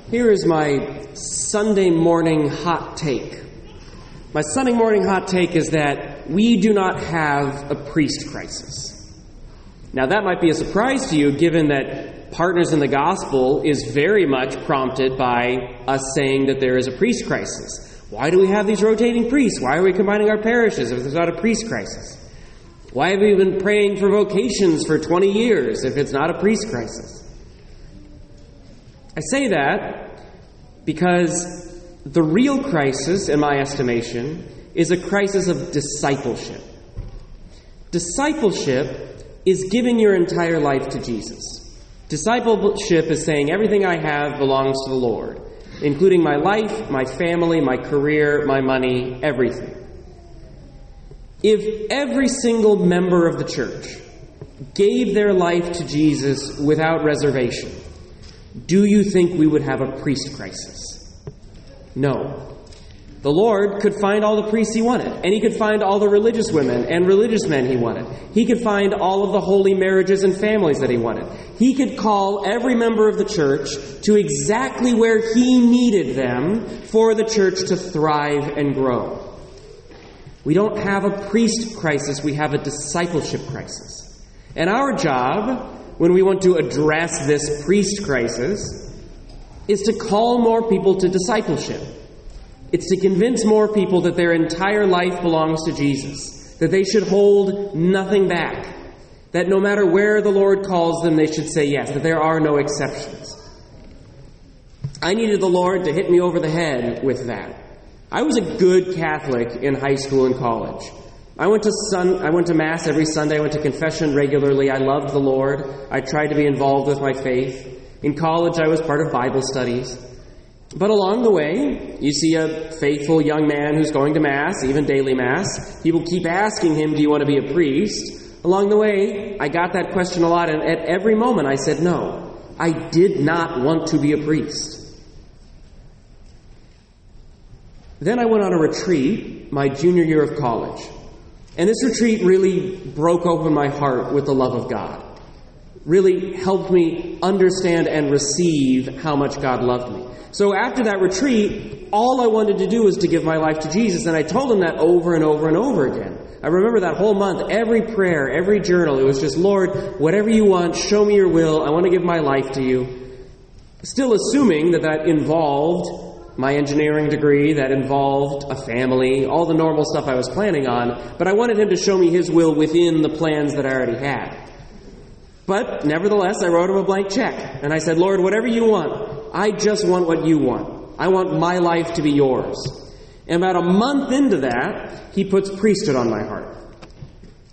Here is my Sunday morning hot take. My Sunday morning hot take is that we do not have a priest crisis. Now, that might be a surprise to you, given that Partners in the Gospel is very much prompted by us saying that there is a priest crisis. Why do we have these rotating priests? Why are we combining our parishes if there's not a priest crisis? Why have we been praying for vocations for 20 years if it's not a priest crisis? I say that because the real crisis, in my estimation, is a crisis of discipleship. Discipleship is giving your entire life to Jesus. Discipleship is saying everything I have belongs to the Lord, including my life, my family, my career, my money, everything. If every single member of the church gave their life to Jesus without reservation, do you think we would have a priest crisis? No. The Lord could find all the priests he wanted, and he could find all the religious women and religious men he wanted. He could find all of the holy marriages and families that he wanted. He could call every member of the church to exactly where he needed them for the church to thrive and grow. We don't have a priest crisis, we have a discipleship crisis. And our job, when we want to address this priest crisis, is to call more people to discipleship. It's to convince more people that their entire life belongs to Jesus, that they should hold nothing back, that no matter where the Lord calls them, they should say yes, that there are no exceptions. I needed the Lord to hit me over the head with that. I was a good Catholic in high school and college. I went to Mass every Sunday. I went to confession regularly. I loved the Lord. I tried to be involved with my faith. In college, I was part of Bible studies. But along the way, you see a faithful young man who's going to Mass, even daily Mass. People keep asking him, do you want to be a priest? Along the way, I got that question a lot, and at every moment I said no. I did not want to be a priest. Then I went on a retreat my junior year of college. And this retreat really broke open my heart with the love of God. Really helped me understand and receive how much God loved me. So after that retreat, all I wanted to do was to give my life to Jesus. And I told him that over and over and over again. I remember that whole month, every prayer, every journal, it was just, Lord, whatever you want, show me your will. I want to give my life to you. Still assuming that involved my engineering degree, that involved a family, all the normal stuff I was planning on, but I wanted him to show me his will within the plans that I already had. But nevertheless, I wrote him a blank check, and I said, Lord, whatever you want, I just want what you want. I want my life to be yours. And about a month into that, he puts priesthood on my heart.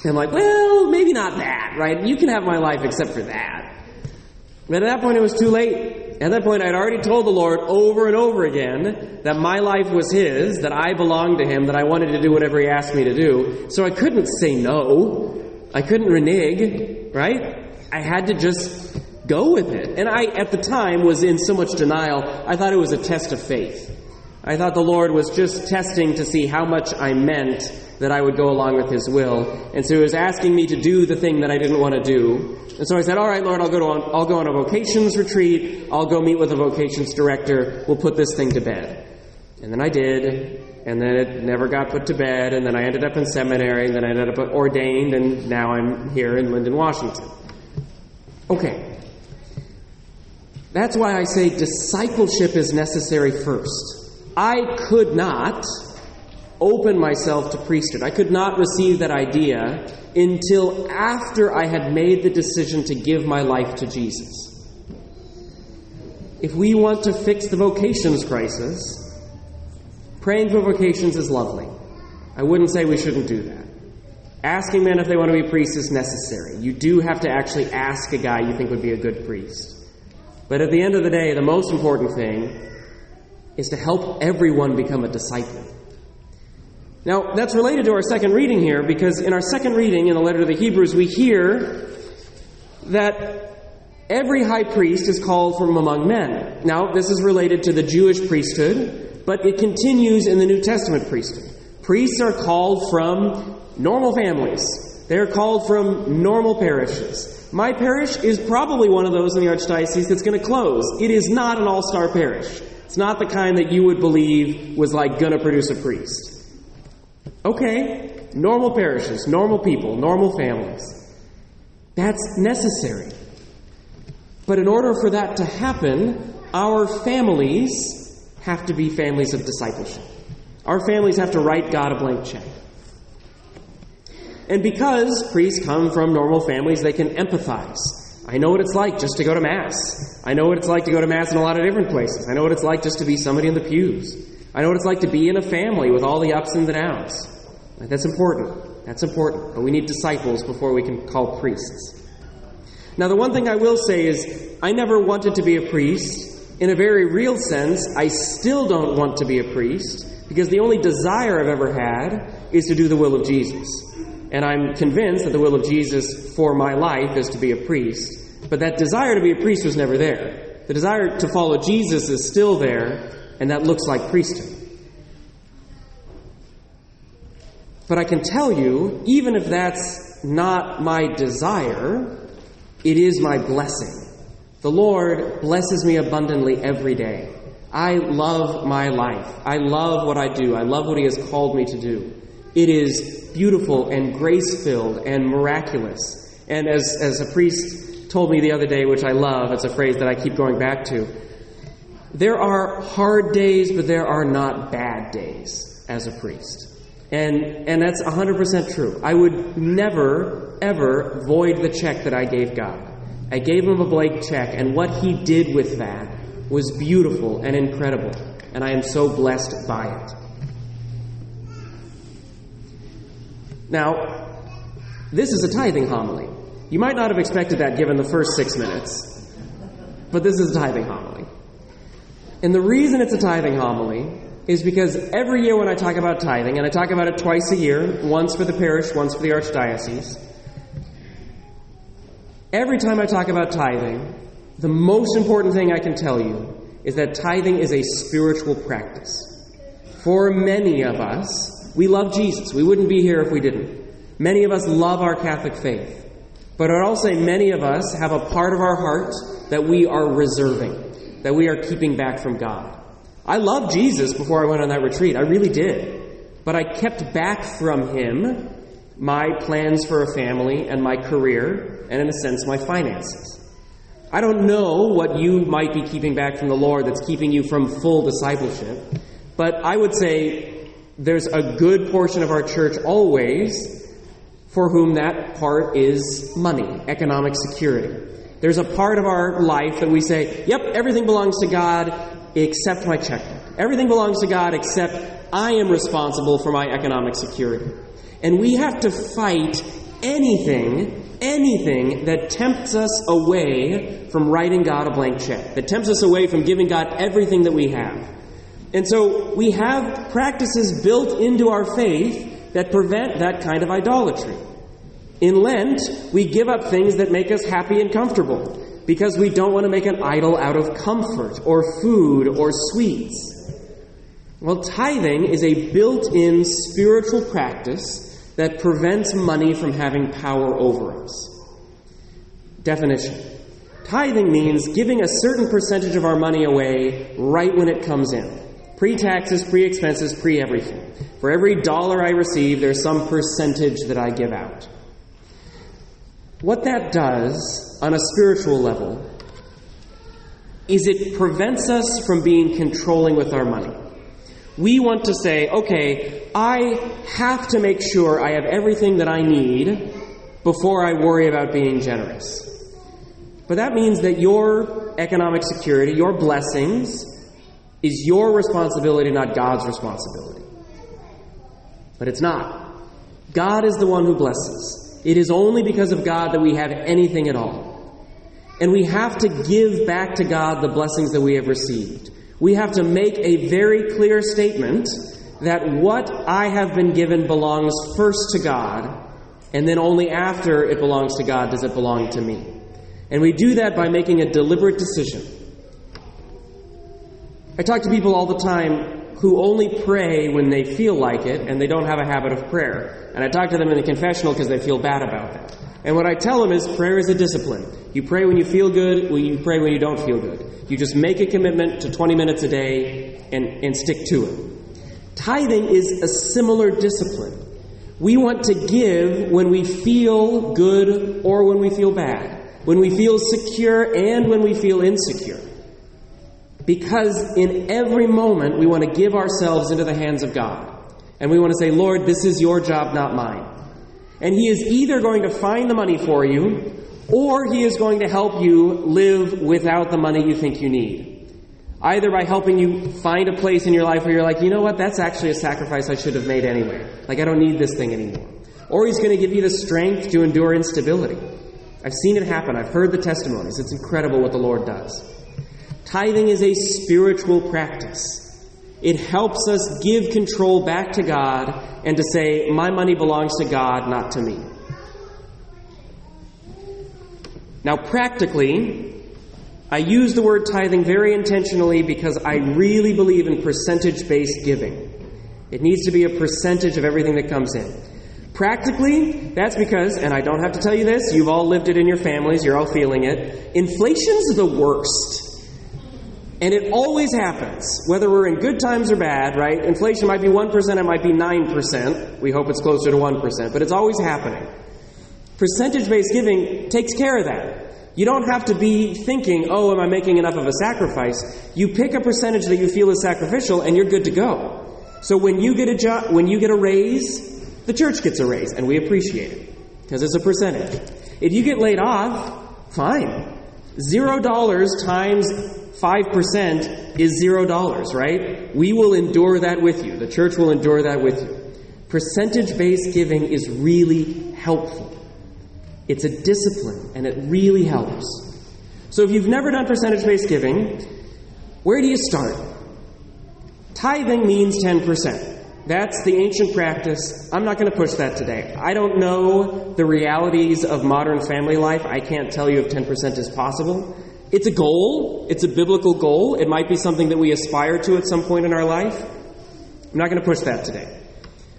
And I'm like, well, maybe not that, right? You can have my life except for that. But at that point, it was too late. At that point, I'd already told the Lord over and over again that my life was his, that I belonged to him, that I wanted to do whatever he asked me to do. So I couldn't say no. I couldn't renege, right? I had to just go with it. And I, at the time, was in so much denial, I thought it was a test of faith. I thought the Lord was just testing to see how much I meant that I would go along with his will. And so he was asking me to do the thing that I didn't want to do. And so I said, all right, Lord, I'll go on a vocations retreat. I'll go meet with a vocations director. We'll put this thing to bed. And then I did. And then it never got put to bed. And then I ended up in seminary. And then I ended up ordained. And now I'm here in Lynden, Washington. Okay. That's why I say discipleship is necessary first. I could not open myself to priesthood. I could not receive that idea until after I had made the decision to give my life to Jesus. If we want to fix the vocations crisis, praying for vocations is lovely. I wouldn't say we shouldn't do that. Asking men if they want to be priests is necessary. You do have to actually ask a guy you think would be a good priest. But at the end of the day, the most important thing is to help everyone become a disciple. Now, that's related to our second reading here, because in our second reading in the letter to the Hebrews, we hear that every high priest is called from among men. Now, this is related to the Jewish priesthood, but it continues in the New Testament priesthood. Priests are called from normal families, They're called from normal parishes. My parish is probably one of those in the Archdiocese that's going to close. It is not an all-star parish. It's not the kind that you would believe was like going to produce a priest. Okay, normal parishes, normal people, normal families. That's necessary. But in order for that to happen, our families have to be families of discipleship. Our families have to write God a blank check. And because priests come from normal families, they can empathize. I know what it's like just to go to Mass. I know what it's like to go to Mass in a lot of different places. I know what it's like just to be somebody in the pews. I know what it's like to be in a family with all the ups and the downs. That's important. That's important. But we need disciples before we can call priests. Now, the one thing I will say is I never wanted to be a priest. In a very real sense, I still don't want to be a priest because the only desire I've ever had is to do the will of Jesus. And I'm convinced that the will of Jesus for my life is to be a priest. But that desire to be a priest was never there. The desire to follow Jesus is still there, and that looks like priesthood. But I can tell you, even if that's not my desire, it is my blessing. The Lord blesses me abundantly every day. I love my life. I love what I do. I love what He has called me to do. It is beautiful and grace-filled and miraculous. And as a priest told me the other day, which I love, it's a phrase that I keep going back to, there are hard days, but there are not bad days as a priest. And that's 100% true. I would never, ever void the check that I gave God. I gave Him a blank check, and what He did with that was beautiful and incredible. And I am so blessed by it. Now, this is a tithing homily. You might not have expected that given the first 6 minutes, but this is a tithing homily. And the reason it's a tithing homily is because every year when I talk about tithing, and I talk about it twice a year, once for the parish, once for the Archdiocese, every time I talk about tithing, the most important thing I can tell you is that tithing is a spiritual practice. For many of us, we love Jesus. We wouldn't be here if we didn't. Many of us love our Catholic faith. But I'd also say many of us have a part of our heart that we are reserving, that we are keeping back from God. I loved Jesus before I went on that retreat. I really did. But I kept back from Him my plans for a family and my career, and in a sense, my finances. I don't know what you might be keeping back from the Lord that's keeping you from full discipleship, but I would say there's a good portion of our church always for whom that part is money, economic security. There's a part of our life that we say, yep, everything belongs to God except my checkbook. Everything belongs to God except I am responsible for my economic security. And we have to fight anything that tempts us away from writing God a blank check, that tempts us away from giving God everything that we have. And so we have practices built into our faith that prevent that kind of idolatry. In Lent, we give up things that make us happy and comfortable because we don't want to make an idol out of comfort or food or sweets. Well, tithing is a built-in spiritual practice that prevents money from having power over us. Definition. Tithing means giving a certain percentage of our money away right when it comes in. Pre-taxes, pre-expenses, pre-everything. For every dollar I receive, there's some percentage that I give out. What that does on a spiritual level is it prevents us from being controlling with our money. We want to say, okay, I have to make sure I have everything that I need before I worry about being generous. But that means that your economic security, your blessings, is your responsibility, not God's responsibility. But it's not. God is the one who blesses. It is only because of God that we have anything at all. And we have to give back to God the blessings that we have received. We have to make a very clear statement that what I have been given belongs first to God, and then only after it belongs to God does it belong to me. And we do that by making a deliberate decision. I talk to people all the time who only pray when they feel like it, and they don't have a habit of prayer. And I talk to them in the confessional because they feel bad about that. And what I tell them is prayer is a discipline. You pray when you feel good, you pray when you don't feel good. You just make a commitment to 20 minutes a day and stick to it. Tithing is a similar discipline. We want to give when we feel good or when we feel bad, when we feel secure and when we feel insecure. Because in every moment we want to give ourselves into the hands of God. And we want to say, Lord, this is your job, not mine. And He is either going to find the money for you, or He is going to help you live without the money you think you need. Either by helping you find a place in your life where you're like, you know what, that's actually a sacrifice I should have made anyway. Like, I don't need this thing anymore. Or He's going to give you the strength to endure instability. I've seen it happen. I've heard the testimonies. It's incredible what the Lord does. Tithing is a spiritual practice. It helps us give control back to God and to say, my money belongs to God, not to me. Now, practically, I use the word tithing very intentionally because I really believe in percentage-based giving. It needs to be a percentage of everything that comes in. Practically, that's because, and I don't have to tell you this, you've all lived it in your families, you're all feeling it, inflation's the worst. And it always happens, whether we're in good times or bad, right? Inflation might be 1%, it might be 9%. We hope it's closer to 1%, but it's always happening. Percentage-based giving takes care of that. You don't have to be thinking, oh, am I making enough of a sacrifice? You pick a percentage that you feel is sacrificial, and you're good to go. So when you get a raise, the church gets a raise, and we appreciate it, because it's a percentage. If you get laid off, fine. $0 times 5% is $0, right? We will endure that with you. The church will endure that with you. Percentage-based giving is really helpful. It's a discipline, and it really helps. So if you've never done percentage-based giving, where do you start? Tithing means 10%. That's the ancient practice. I'm not going to push that today. I don't know the realities of modern family life. I can't tell you if 10% is possible. It's a goal. It's a biblical goal. It might be something that we aspire to at some point in our life. I'm not going to push that today.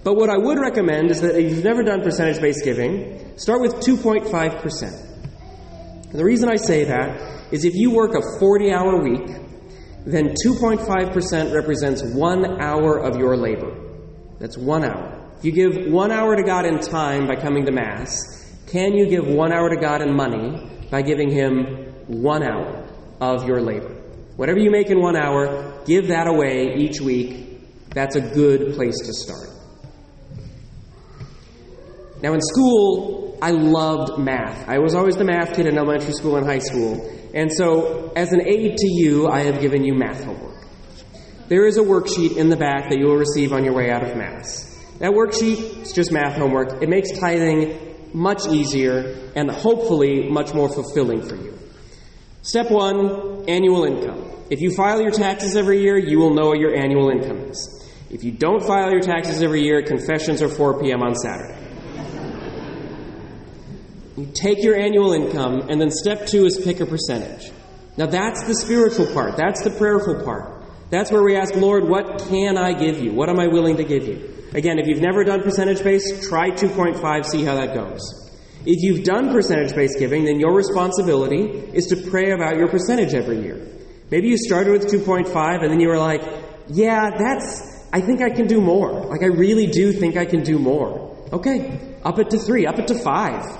But what I would recommend is that if you've never done percentage-based giving, start with 2.5%. And the reason I say that is if you work a 40-hour week, then 2.5% represents 1 hour of your labor. That's 1 hour. If you give 1 hour to God in time by coming to Mass, can you give 1 hour to God in money by giving Him 1 hour of your labor? Whatever you make in 1 hour, give that away each week. That's a good place to start. Now in school, I loved math. I was always the math kid in elementary school and high school. And so, as an aid to you, I have given you math homework. There is a worksheet in the back that you will receive on your way out of Mass. That worksheet is just math homework. It makes tithing much easier and hopefully much more fulfilling for you. Step 1, annual income. If you file your taxes every year, you will know what your annual income is. If you don't file your taxes every year, confessions are 4 p.m. on Saturday. You take your annual income, and then step 2 is pick a percentage. Now that's the spiritual part. That's the prayerful part. That's where we ask, Lord, what can I give you? What am I willing to give you? Again, if you've never done percentage-based, try 2.5, see how that goes. If you've done percentage-based giving, then your responsibility is to pray about your percentage every year. Maybe you started with 2.5, and then you were like, yeah, I think I can do more. Like, I really do think I can do more. Okay, up it to 3, up it to 5.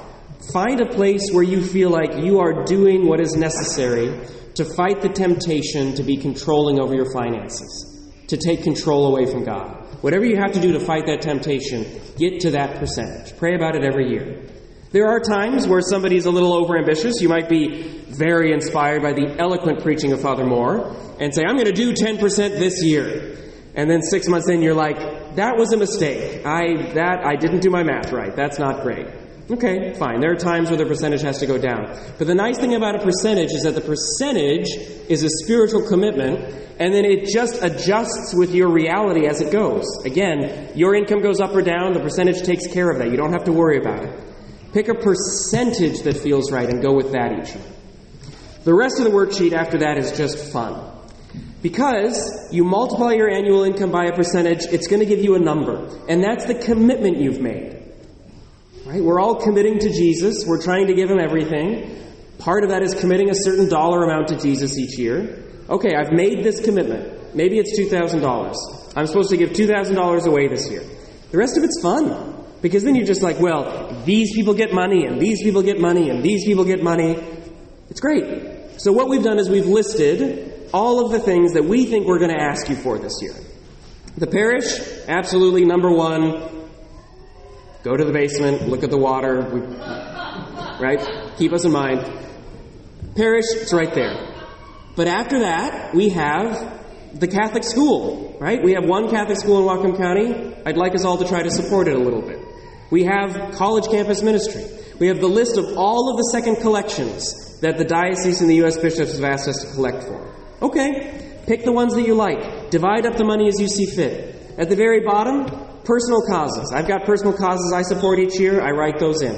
Find a place where you feel like you are doing what is necessary to fight the temptation to be controlling over your finances, to take control away from God. Whatever you have to do to fight that temptation, get to that percentage. Pray about it every year. There are times where somebody's a little overambitious. You might be very inspired by the eloquent preaching of Father Moore and say, I'm going to do 10% this year. And then 6 months in, you're like, that was a mistake. I didn't do my math right. That's not great. Okay, fine. There are times where the percentage has to go down. But the nice thing about a percentage is that the percentage is a spiritual commitment, and then it just adjusts with your reality as it goes. Again, your income goes up or down, the percentage takes care of that. You don't have to worry about it. Pick a percentage that feels right and go with that each year. The rest of the worksheet after that is just fun. Because you multiply your annual income by a percentage, it's going to give you a number. And that's the commitment you've made. Right? We're all committing to Jesus. We're trying to give him everything. Part of that is committing a certain dollar amount to Jesus each year. Okay, I've made this commitment. Maybe it's $2,000. I'm supposed to give $2,000 away this year. The rest of it's fun. Because then you're just like, well, these people get money, and these people get money, and these people get money. It's great. So what we've done is we've listed all of the things that we think we're going to ask you for this year. The parish, absolutely number one. Go to the basement, look at the water, right? Keep us in mind. Parish, it's right there. But after that, we have the Catholic school, right? We have one Catholic school in Whatcom County. I'd like us all to try to support it a little bit. We have college campus ministry. We have the list of all of the second collections that the diocese and the U.S. bishops have asked us to collect for. Okay, pick the ones that you like. Divide up the money as you see fit. At the very bottom, personal causes. I've got personal causes I support each year. I write those in.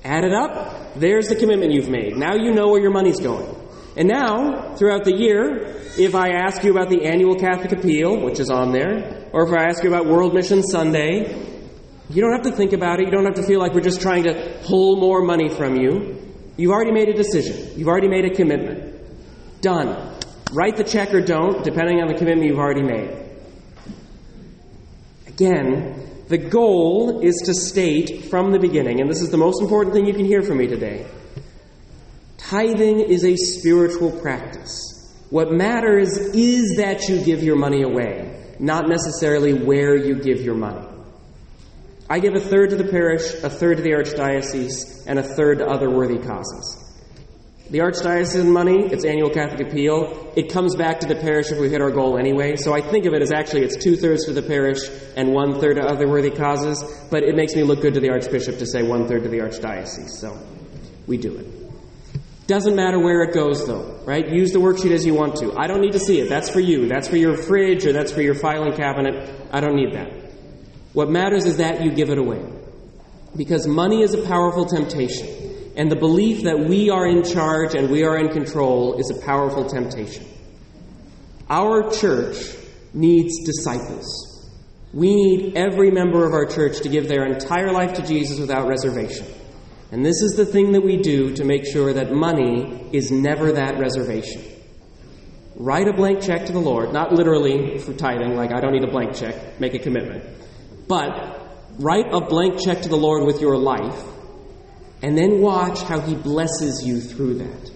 Add it up. There's the commitment you've made. Now you know where your money's going. And now, throughout the year, if I ask you about the annual Catholic Appeal, which is on there, or if I ask you about World Mission Sunday, you don't have to think about it. You don't have to feel like we're just trying to pull more money from you. You've already made a decision. You've already made a commitment. Done. Write the check or don't, depending on the commitment you've already made. Again, the goal is to state from the beginning, and this is the most important thing you can hear from me today, tithing is a spiritual practice. What matters is that you give your money away, not necessarily where you give your money. I give 1/3 to the parish, 1/3 to the archdiocese, and 1/3 to other worthy causes. The archdiocesan money, its annual Catholic Appeal, it comes back to the parish if we hit our goal anyway. So I think of it as actually it's 2/3 to the parish and 1/3 to other worthy causes. But it makes me look good to the archbishop to say 1/3 to the archdiocese. So we do it. Doesn't matter where it goes, though, right? Use the worksheet as you want to. I don't need to see it. That's for you. That's for your fridge or that's for your filing cabinet. I don't need that. What matters is that you give it away. Because money is a powerful temptation. And the belief that we are in charge and we are in control is a powerful temptation. Our church needs disciples. We need every member of our church to give their entire life to Jesus without reservation. And this is the thing that we do to make sure that money is never that reservation. Write a blank check to the Lord, not literally for tithing, like I don't need a blank check, make a commitment. But write a blank check to the Lord with your life, and then watch how he blesses you through that.